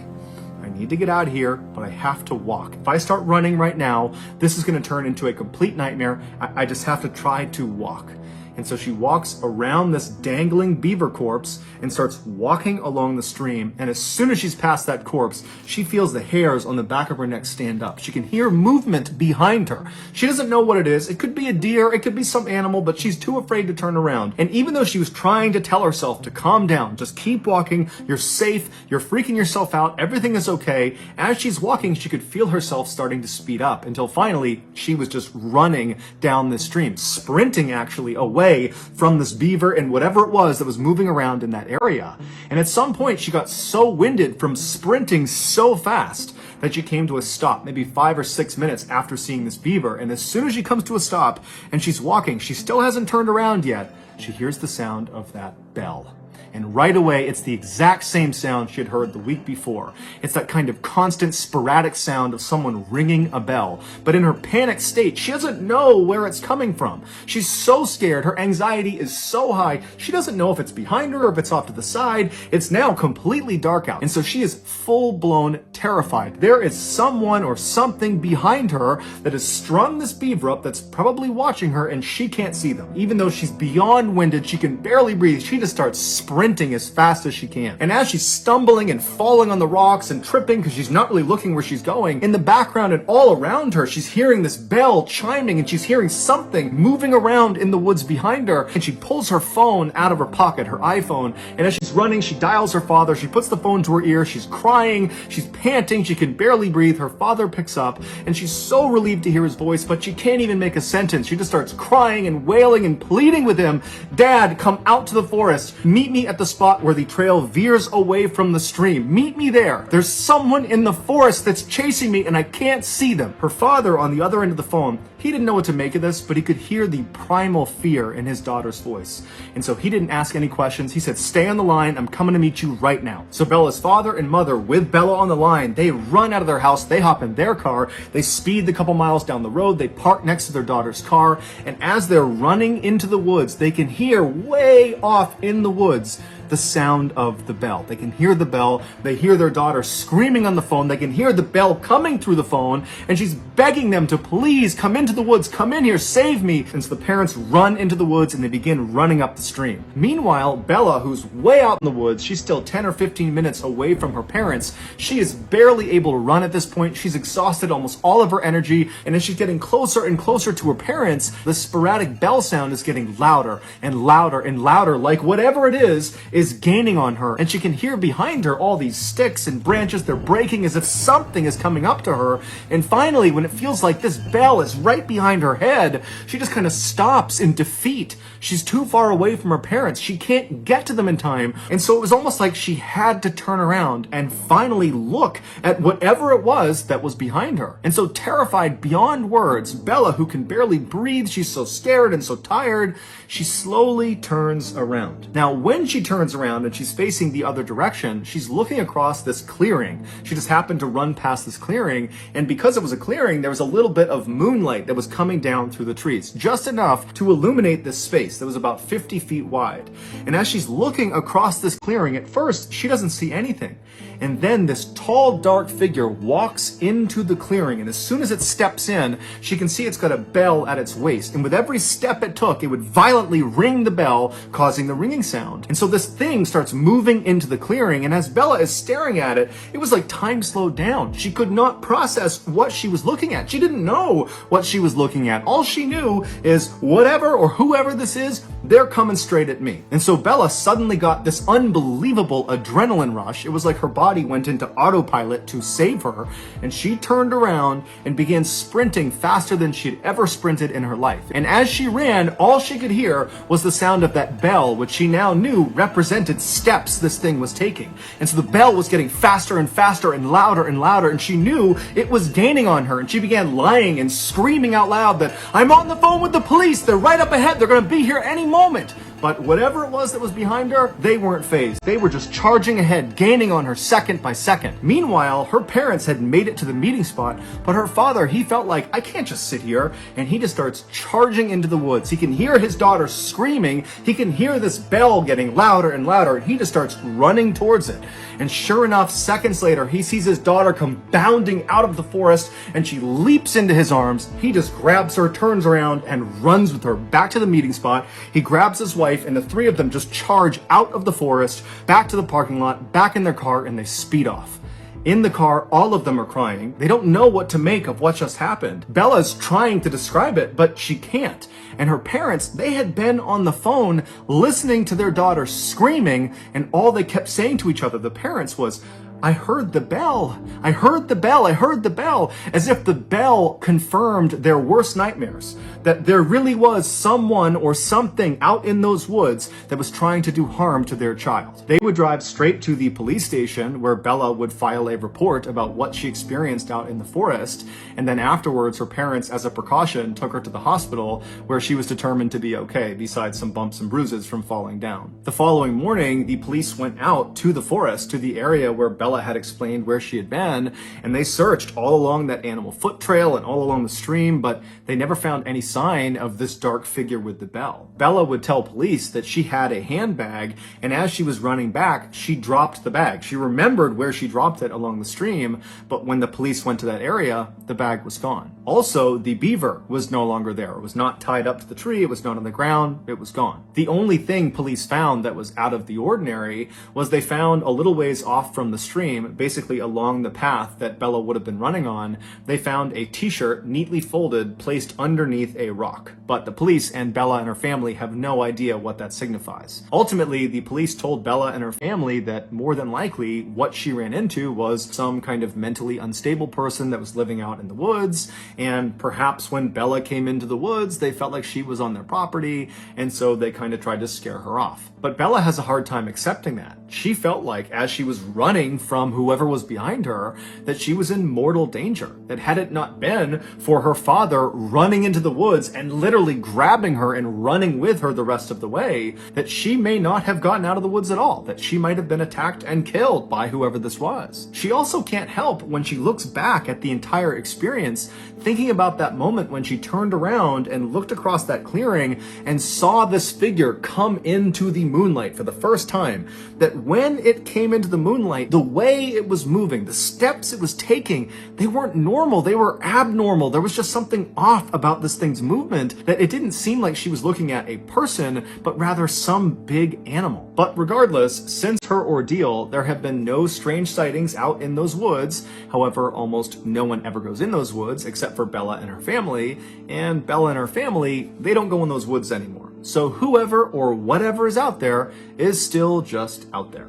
I need to get out of here, but I have to walk. If I start running right now, this is going to turn into a complete nightmare. I just have to try to walk. And so she walks around this dangling beaver corpse and starts walking along the stream. And as soon as she's past that corpse, she feels the hairs on the back of her neck stand up. She can hear movement behind her. She doesn't know what it is. It could be a deer, it could be some animal, but she's too afraid to turn around. And even though she was trying to tell herself to calm down, just keep walking, you're safe, you're freaking yourself out, everything is okay, as she's walking, she could feel herself starting to speed up until finally she was just running down this stream, sprinting actually away from this beaver and whatever it was that was moving around in that area. And at some point, she got so winded from sprinting so fast that she came to a stop, maybe 5 or 6 minutes after seeing this beaver. And as soon as she comes to a stop and she's walking, she still hasn't turned around yet, she hears the sound of that bell. And right away, it's the exact same sound she had heard the week before. It's that kind of constant, sporadic sound of someone ringing a bell. But in her panic state, she doesn't know where it's coming from. She's so scared. Her anxiety is so high. She doesn't know if it's behind her or if it's off to the side. It's now completely dark out. And so she is full-blown terrified. There is someone or something behind her that has strung this beaver up that's probably watching her, and she can't see them. Even though she's beyond winded, she can barely breathe. She just starts sprinting as fast as she can. And as she's stumbling and falling on the rocks and tripping because she's not really looking where she's going, in the background and all around her, she's hearing this bell chiming and she's hearing something moving around in the woods behind her. And she pulls her phone out of her pocket, her iPhone, and as she's running, she dials her father. She puts the phone to her ear. She's crying. She's panting. She can barely breathe. Her father picks up and she's so relieved to hear his voice, but she can't even make a sentence. She just starts crying and wailing and pleading with him, Dad, come out to the forest. Meet me at the spot where the trail veers away from the stream. Meet me there. There's someone in the forest that's chasing me and I can't see them. Her father on the other end of the phone, he didn't know what to make of this, but he could hear the primal fear in his daughter's voice. And so he didn't ask any questions. He said, stay on the line. I'm coming to meet you right now. So Bella's father and mother, with Bella on the line, they run out of their house. They hop in their car. They speed the couple miles down the road. They park next to their daughter's car. And as they're running into the woods, they can hear way off in the woods the sound of the bell. They can hear the bell. They hear their daughter screaming on the phone. They can hear the bell coming through the phone, and she's begging them to please come into the woods, come in here, save me. And so the parents run into the woods and they begin running up the stream. Meanwhile, Bella, who's way out in the woods, she's still 10 or 15 minutes away from her parents. She is barely able to run at this point. She's exhausted almost all of her energy, and as she's getting closer and closer to her parents, the sporadic bell sound is getting louder and louder and louder, like whatever it is gaining on her. And she can hear behind her all these sticks and branches. They're breaking as if something is coming up to her. And finally, when it feels like this bell is right behind her head, she just kind of stops in defeat. She's too far away from her parents. She can't get to them in time. And so it was almost like she had to turn around and finally look at whatever it was that was behind her. And so terrified beyond words, Bella, who can barely breathe, she's so scared and so tired, she slowly turns around. Now, when she turns around and she's facing the other direction, she's looking across this clearing. She just happened to run past this clearing, and because it was a clearing, there was a little bit of moonlight that was coming down through the trees, just enough to illuminate this space that was about 50 feet wide. And as she's looking across this clearing, at first, she doesn't see anything. And then this tall, dark figure walks into the clearing, and as soon as it steps in, she can see it's got a bell at its waist. And with every step it took, it would violently ring the bell, causing the ringing sound. And so this thing starts moving into the clearing, and as Bella is staring at it, it was like time slowed down. She could not process what she was looking at. She didn't know what she was looking at. All she knew is whatever or whoever this is, they're coming straight at me. And so Bella suddenly got this unbelievable adrenaline rush. It was like her body went into autopilot to save her, and she turned around and began sprinting faster than she'd ever sprinted in her life. And as she ran, all she could hear was the sound of that bell, which she now knew represented steps this thing was taking. And so the bell was getting faster and faster and louder, and she knew it was gaining on her, and she began lying and screaming out loud that, "I'm on the phone with the police, they're right up ahead, they're gonna be here any moment." But whatever it was that was behind her, they weren't fazed. They were just charging ahead, gaining on her second by second. Meanwhile, her parents had made it to the meeting spot, but her father, he felt like, I can't just sit here, and he just starts charging into the woods. He can hear his daughter screaming, he can hear this bell getting louder and louder, and he just starts running towards it. And sure enough, seconds later, he sees his daughter come bounding out of the forest, and she leaps into his arms. He just grabs her, turns around, and runs with her back to the meeting spot. He grabs his wife, and the three of them just charge out of the forest, back to the parking lot, back in their car, and they speed off. In the car, all of them are crying. They don't know what to make of what just happened. Bella's trying to describe it, but she can't. And her parents, they had been on the phone listening to their daughter screaming, and all they kept saying to each other, the parents, was, "I heard the bell. I heard the bell. I heard the bell," as if the bell confirmed their worst nightmares, that there really was someone or something out in those woods that was trying to do harm to their child. They would drive straight to the police station where Bella would file a report about what she experienced out in the forest, and then afterwards her parents, as a precaution, took her to the hospital where she was determined to be okay, besides some bumps and bruises from falling down. The following morning, the police went out to the forest, to the area where Bella had explained where she had been, and they searched all along that animal foot trail and all along the stream, but they never found any sign of this dark figure with the bell. Bella would tell police that she had a handbag, and as she was running back, she dropped the bag. She remembered where she dropped it along the stream, but when the police went to that area, the bag was gone. Also, the beaver was no longer there. It was not tied up to the tree, it was not on the ground, it was gone. The only thing police found that was out of the ordinary was they found a little ways off from the stream, basically along the path that Bella would have been running on, they found a t-shirt neatly folded placed underneath a rock. But the police and Bella and her family have no idea what that signifies. Ultimately, the police told Bella and her family that more than likely what she ran into was some kind of mentally unstable person that was living out in the woods, and perhaps when Bella came into the woods, they felt like she was on their property, and so they kind of tried to scare her off. But Bella has a hard time accepting that. She felt like, as she was running from whoever was behind her, that she was in mortal danger. That had it not been for her father running into the woods and literally grabbing her and running with her the rest of the way, that she may not have gotten out of the woods at all, that she might have been attacked and killed by whoever this was. She also can't help, when she looks back at the entire experience, thinking about that moment when she turned around and looked across that clearing and saw this figure come into the moonlight for the first time, that when it came into the moonlight, the way it was moving, the steps it was taking, they weren't normal, they were abnormal. There was just something off about this thing's movement, that it didn't seem like she was looking at a person, but rather some big animal. But regardless, since her ordeal, there have been no strange sightings out in those woods. However, almost no one ever goes in those woods except for Bella and her family, and Bella and her family, they don't go in those woods anymore. So whoever or whatever is out there is still just out there.